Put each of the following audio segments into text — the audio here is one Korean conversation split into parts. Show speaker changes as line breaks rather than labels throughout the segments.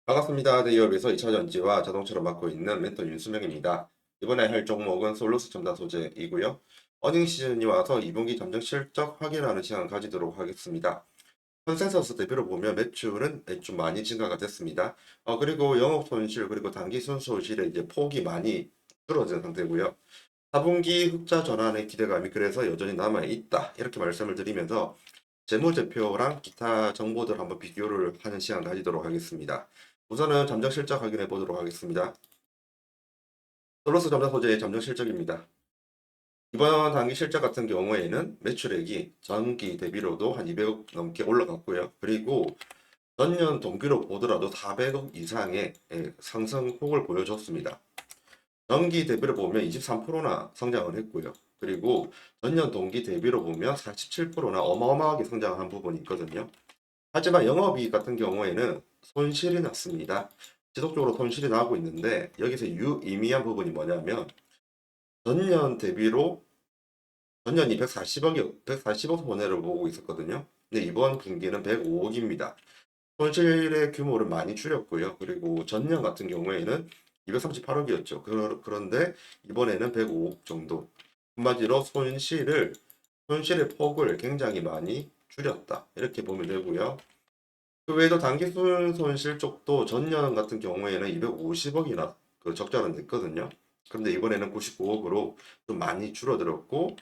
반갑습니다. 대기업에서 2차 전지와 자동차를 맡고 있는 멘토 윤수명입니다. 이번에 할 종목은 솔루스 첨단 소재이고요. 어닝 시즌이 와서 2분기 잠정 실적 확인하는 시간을 가지도록 하겠습니다. 컨센서스 대비로 보면 매출은 좀 많이 증가가 됐습니다. 그리고 영업 손실 그리고 단기 순손실의 이제 폭이 많이 줄어든 상태고요. 4분기 흑자 전환의 기대감이 그래서 여전히 남아 있다. 이렇게 말씀을 드리면서 재무제표랑 기타 정보들 한번 비교를 하는 시간 가지도록 하겠습니다. 우선은 잠정 실적 확인해 보도록 하겠습니다. 솔로스 잠정 소재의 잠정 실적입니다. 이번 단기 실적 같은 경우에는 매출액이 전기 대비로도 한 200억 넘게 올라갔고요. 그리고 전년 동기로 보더라도 400억 이상의 상승폭을 보여줬습니다. 전기 대비로 보면 23%나 성장을 했고요. 그리고 전년 동기 대비로 보면 47%나 어마어마하게 성장한 부분이 있거든요. 하지만 영업이익 같은 경우에는 손실이 났습니다. 지속적으로 손실이 나고 있는데 여기서 유의미한 부분이 뭐냐면 전년 대비로 전년이 140억 손해를 보고 있었거든요. 근데 이번 분기는 105억입니다. 손실의 규모를 많이 줄였고요. 그리고 전년 같은 경우에는 238억이었죠. 그런데 이번에는 105억 정도. 한마디로 손실의 폭을 굉장히 많이 줄였다. 이렇게 보면 되고요. 그 외에도 단기순 손실 쪽도 전년 같은 경우에는 250억이나 그 적자를 냈거든요. 그런데 이번에는 99억으로 좀 많이 줄어들었고,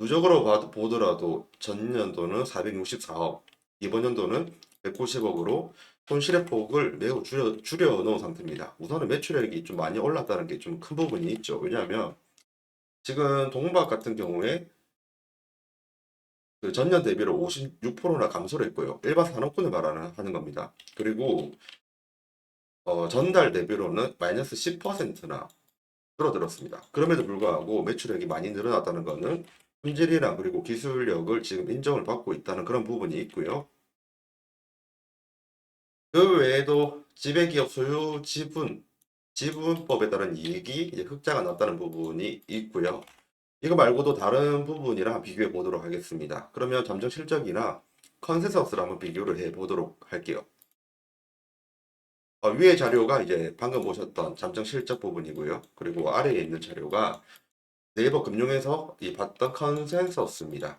누적으로 보더라도 전년도는 464억, 이번 연도는 190억으로 손실의 폭을 매우 줄여 놓은 상태입니다. 우선은 매출액이 좀 많이 올랐다는 게 좀 큰 부분이 있죠. 왜냐하면 지금 동박 같은 경우에 그 전년 대비로 56%나 감소를 했고요. 일반 산업군을 하는 겁니다. 그리고 전달 대비로는 마이너스 10%나 줄어들었습니다. 그럼에도 불구하고 매출액이 많이 늘어났다는 것은 품질이랑 그리고 기술력을 지금 인정을 받고 있다는 그런 부분이 있고요. 그 외에도 지배기업 소유 지분법에 따른 이익이 이제 흑자가 났다는 부분이 있고요. 이거 말고도 다른 부분이랑 비교해 보도록 하겠습니다. 그러면 잠정 실적이나 컨센서스를 한번 비교를 해 보도록 할게요. 위에 자료가 이제 방금 보셨던 잠정 실적 부분이고요. 그리고 아래에 있는 자료가 네이버 금융에서 봤던 컨센서스입니다.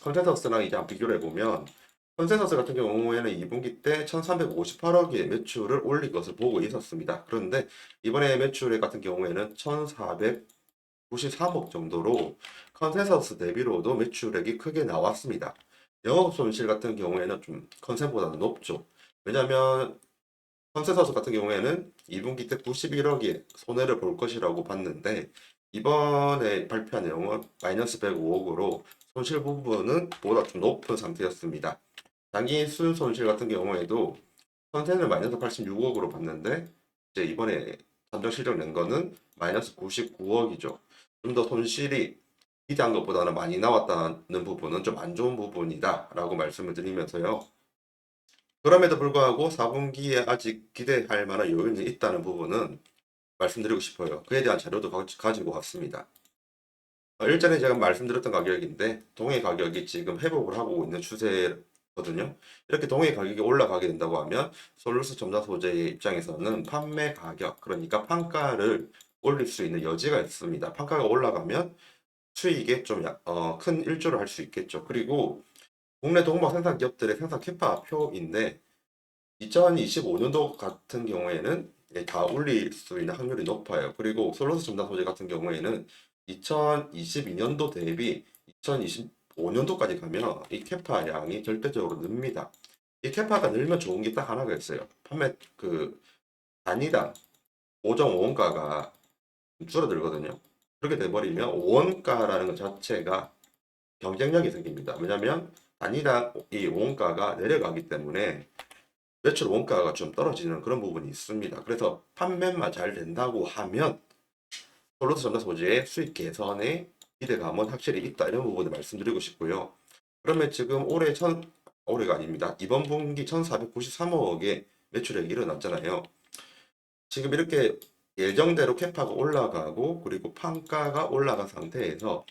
컨센서스랑 이제 한번 비교를 해보면 컨센서스 같은 경우에는 2분기 때 1358억의 매출을 올릴 것을 보고 있었습니다. 그런데 이번에 매출 같은 경우에는 1493억 정도로 컨센서스 대비로도 매출액이 크게 나왔습니다. 영업 손실 같은 경우에는 좀 컨센보다는 높죠. 왜냐하면 컨센서스 같은 경우에는 2분기 때 91억의 손해를 볼 것이라고 봤는데 이번에 발표한 내용은 마이너스 105억으로 손실 부분은 보다 좀 높은 상태였습니다. 단기 순 손실 같은 경우에도 컨센을 마이너스 86억으로 봤는데 이제 이번에 잠정 실적 낸 거는 마이너스 99억이죠. 좀 더 손실이 기대한 것보다는 많이 나왔다는 부분은 좀 안 좋은 부분이다 라고 말씀을 드리면서요. 그럼에도 불구하고 4분기에 아직 기대할 만한 요인이 있다는 부분은 말씀드리고 싶어요. 그에 대한 자료도 가지고 왔습니다. 일전에 제가 말씀드렸던 가격인데 동해 가격이 지금 회복을 하고 있는 추세거든요. 이렇게 동해 가격이 올라가게 된다고 하면 솔루스 첨단 소재의 입장에서는 판매 가격, 그러니까 판가를 올릴 수 있는 여지가 있습니다. 판가가 올라가면 수익에 좀 큰 일조를 할 수 있겠죠. 그리고 국내 동박 생산 기업들의 생산 캐파 표인데 2025년도 같은 경우에는 다 올릴 수 있는 확률이 높아요. 그리고 솔로스 첨단 소재 같은 경우에는 2022년도 대비 2025년도까지 가면 이 캐파 양이 절대적으로 늡니다. 이 캐파가 늘면 좋은 게 딱 하나가 있어요. 판매 그 단위당 고정 원가가 줄어들거든요. 그렇게 돼버리면 원가라는 것 자체가 경쟁력이 생깁니다. 왜냐하면 단위당 이 원가가 내려가기 때문에 매출 원가가 좀 떨어지는 그런 부분이 있습니다. 그래서 판매만 잘 된다고 하면 솔루트 전자 소재의 수익 개선의 기대감은 확실히 있다. 이런 부분을 말씀드리고 싶고요. 그러면 지금 올해가 아닙니다. 이번 분기 1493억의 매출액이 일어났잖아요. 지금 이렇게 예정대로 캐파가 올라가고 그리고 판가가 올라간 상태에서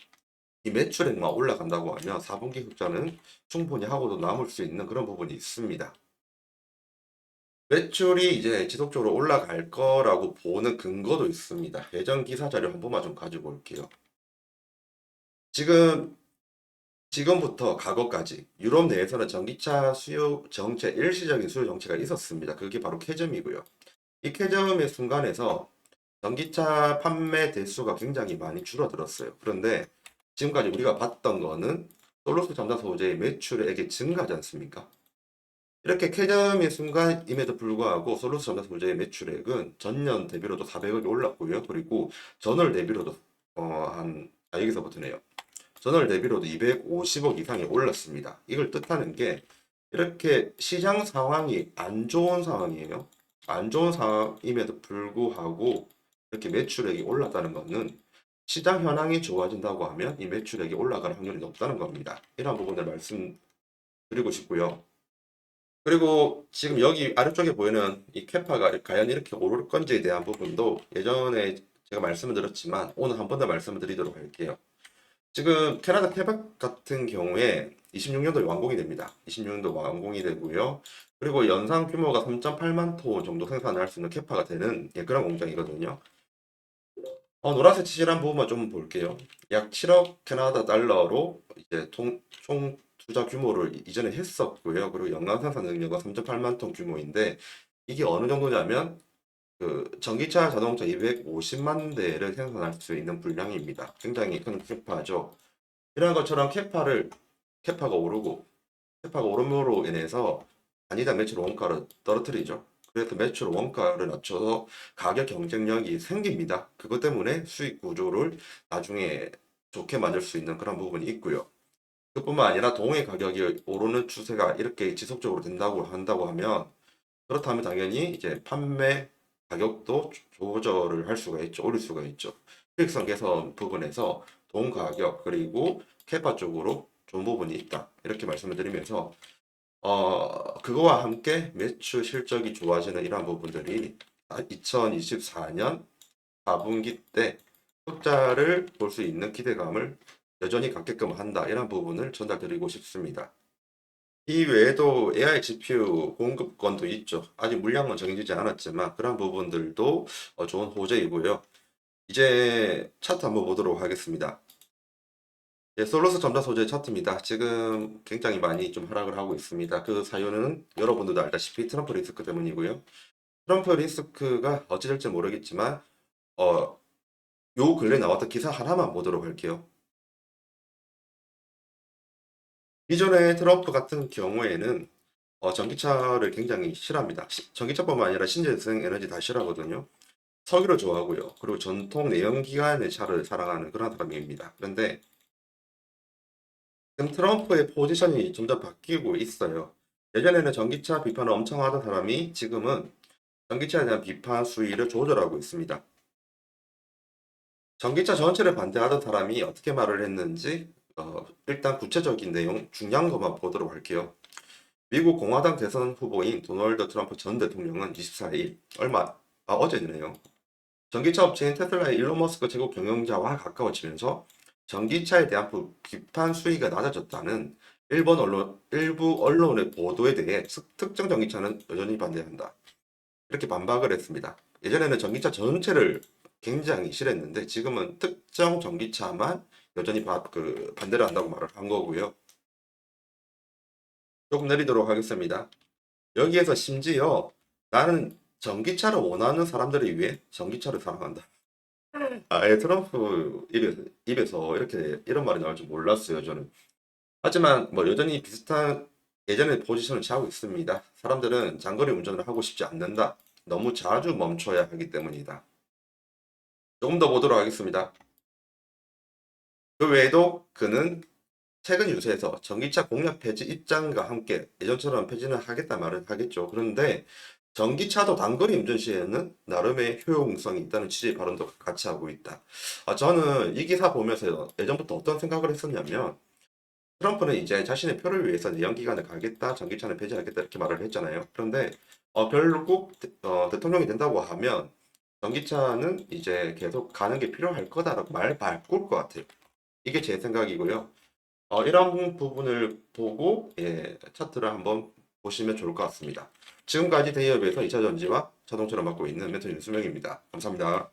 이 매출액만 올라간다고 하면 4분기 흑자는 충분히 하고도 남을 수 있는 그런 부분이 있습니다. 매출이 이제 지속적으로 올라갈 거라고 보는 근거도 있습니다. 예전 기사 자료 한 번만 좀 가지고 올게요. 지금 지금부터 과거까지 유럽 내에서는 전기차 수요 정체, 일시적인 수요 정체가 있었습니다. 그게 바로 캐즘이고요. 이 캐즘의 순간에서 전기차 판매 대수가 굉장히 많이 줄어들었어요. 그런데 지금까지 우리가 봤던 거는 솔루스 첨단 소재의 매출액이 증가하지 않습니까? 이렇게 캐즘의 순간임에도 불구하고 솔루스 첨단 소재의 매출액은 전년 대비로도 400억이 올랐고요. 그리고 전월 대비로도 여기서부터네요. 전월 대비로도 250억 이상이 올랐습니다. 이걸 뜻하는 게 이렇게 시장 상황이 안 좋은 상황이에요. 안 좋은 상황임에도 불구하고 이렇게 매출액이 올랐다는 것은 시장 현황이 좋아진다고 하면 이 매출액이 올라갈 확률이 높다는 겁니다. 이런 부분을 말씀드리고 싶고요. 그리고 지금 여기 아래쪽에 보이는 이 캐파가 과연 이렇게 오를 건지에 대한 부분도 예전에 제가 말씀을 드렸지만 오늘 한 번 더 말씀을 드리도록 할게요. 지금 캐나다 퀘벡 같은 경우에 26년도에 완공이 됩니다. 26년도 완공이 되고요. 그리고 연산 규모가 3.8만 톤 정도 생산을 할 수 있는 캐파가 되는 그런 공장이거든요. 노란색 칠한 부분만 좀 볼게요. 약 7억 캐나다 달러로 이제 총 투자 규모를 이전에 했었고요. 그리고 연간 생산 능력은 3.8만 톤 규모인데 이게 어느 정도냐면 그 전기차 자동차 250만 대를 생산할 수 있는 분량입니다. 굉장히 큰 캐파죠. 이런 것처럼 캐파가 오르고 캐파가 오름으로 인해서 단위당 매출 원가를 떨어뜨리죠. 그래서 매출 원가를 낮춰서 가격 경쟁력이 생깁니다. 그것 때문에 수익 구조를 나중에 좋게 만들 수 있는 그런 부분이 있고요. 그뿐만 아니라 동의 가격이 오르는 추세가 이렇게 지속적으로 된다고 한다고 하면 그렇다면 당연히 이제 판매 가격도 조절을 할 수가 있죠. 올릴 수가 있죠. 수익성 개선 부분에서 동 가격 그리고 캐파 쪽으로 좋은 부분이 있다. 이렇게 말씀을 드리면서 그거와 함께 매출 실적이 좋아지는 이러한 부분들이 2024년 4분기 때 흑자를 볼 수 있는 기대감을 여전히 갖게끔 한다. 이런 부분을 전달드리고 싶습니다. 이 외에도 AI GPU 공급권도 있죠. 아직 물량은 정해지지 않았지만 그런 부분들도 좋은 호재이고요. 이제 차트 한번 보도록 하겠습니다. 예, 솔루스 첨단 소재 차트입니다. 지금 굉장히 많이 좀 하락을 하고 있습니다. 그 사유는 여러분들도 알다시피 트럼프 리스크 때문이고요. 트럼프 리스크가 어찌 될지 모르겠지만 어, 요 근래 나왔던 기사 하나만 보도록 할게요. 이전에 트럼프 같은 경우에는 전기차를 굉장히 싫어합니다. 전기차뿐만 아니라 신재생 에너지 다 싫어하거든요. 석유를 좋아하고요. 그리고 전통 내연기관의 차를 사랑하는 그런 사람입니다. 그런데 지금 트럼프의 포지션이 점점 바뀌고 있어요. 예전에는 전기차 비판을 엄청 하던 사람이 지금은 전기차에 대한 비판 수위를 조절하고 있습니다. 전기차 전체를 반대하던 사람이 어떻게 말을 했는지 일단 구체적인 내용 중요한 것만 보도록 할게요. 미국 공화당 대선 후보인 도널드 트럼프 전 대통령은 24일 어제네요. 전기차 업체인 테슬라의 일론 머스크 최고 경영자와 가까워지면서 전기차에 대한 비판 수위가 낮아졌다는 일부 언론의 보도에 대해 특정 전기차는 여전히 반대한다. 이렇게 반박을 했습니다. 예전에는 전기차 전체를 굉장히 싫어했는데 지금은 특정 전기차만 여전히 반대를 한다고 말을 한 거고요. 조금 내리도록 하겠습니다. 여기에서 심지어 나는 전기차를 원하는 사람들을 위해 전기차를 사랑한다. 예, 트럼프 입에서 이렇게 이런 말이 나올 줄 몰랐어요, 저는. 하지만 뭐 여전히 비슷한 예전의 포지션을 취하고 있습니다. 사람들은 장거리 운전을 하고 싶지 않는다. 너무 자주 멈춰야 하기 때문이다. 조금 더 보도록 하겠습니다. 그 외에도 그는 최근 유세에서 전기차 공약 폐지 입장과 함께 예전처럼 폐지는 하겠다 말은 하겠죠. 그런데 전기차도 단거리 운전 시에는 나름의 효용성이 있다는 취지의 발언도 같이 하고 있다. 저는 이 기사 보면서 예전부터 어떤 생각을 했었냐면 트럼프는 이제 자신의 표를 위해서 내연기관을 가겠다, 전기차는 폐지하겠다 이렇게 말을 했잖아요. 그런데 결국 대통령이 된다고 하면 전기차는 이제 계속 가는 게 필요할 거다라고 말 바꿀 것 같아요. 이게 제 생각이고요. 이런 부분을 보고 차트를 한번 보시면 좋을 것 같습니다. 지금까지 대기업에서 2차 전지와 자동차를 맡고 있는 멘토 윤수명입니다. 감사합니다.